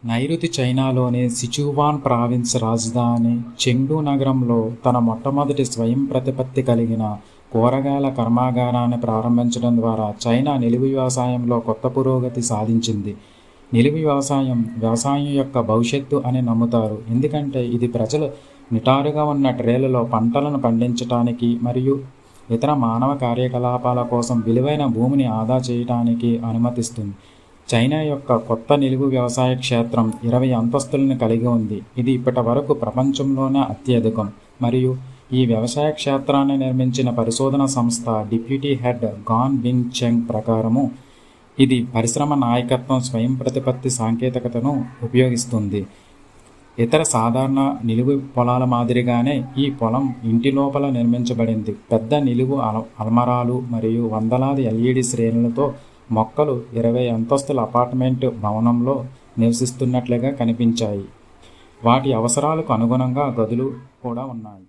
నైరుతి చైనాలోని Sichuan province రాజధాని చెంగ్డు నగరంలో తన మొట్టమొదటి స్వయం ప్రతిపత్తి కలిగిన కూరగాయల కర్మాగారాన్ని ప్రారంభించడం ద్వారా చైనా నిలువు వ్యవసాయంలో కొత్త పురోగతి సాధించింది. నిలువు వ్యవసాయం యొక్క భవిష్యత్తు అని నమ్ముతారు, ఎందుకంటే ఇది ప్రజలు నిటారుగా ఉన్న ట్రేలలో పంటలను పండించడానికి మరియు ఇతర మానవ కార్యకలాపాల కోసం విలువైన భూమిని ఆదా చేయడానికి అనుమతిస్తుంది. చైనా యొక్క కొత్త నిలువు వ్యవసాయ క్షేత్రం 20 అంతస్తులను కలిగి ఉంది. ఇది ఇప్పటి వరకు ప్రపంచంలోనే అత్యధికం. మరియు ఈ వ్యవసాయ క్షేత్రాన్ని నిర్మించిన పరిశోధన సంస్థ డిప్యూటీ హెడ్ గాన్ వింగ్ చెంగ్ ప్రకారము ఇది పరిశ్రమ నాయకత్వం స్వయం ప్రతిపత్తి సాంకేతికతను ఉపయోగిస్తుంది. ఇతర సాధారణ నిలువు పొలాల మాదిరిగానే ఈ పొలం ఇంటి లోపల నిర్మించబడింది. పెద్ద నిలువు అల్మరాలు మరియు వందలాది LED శ్రేణులతో మొక్కలు 20 అంతస్తుల అపార్ట్మెంట్ భవనంలో నివసిస్తున్నట్లుగా కనిపించాయి. వాటి అవసరాలకు అనుగుణంగా గదులు కూడా ఉన్నాయి.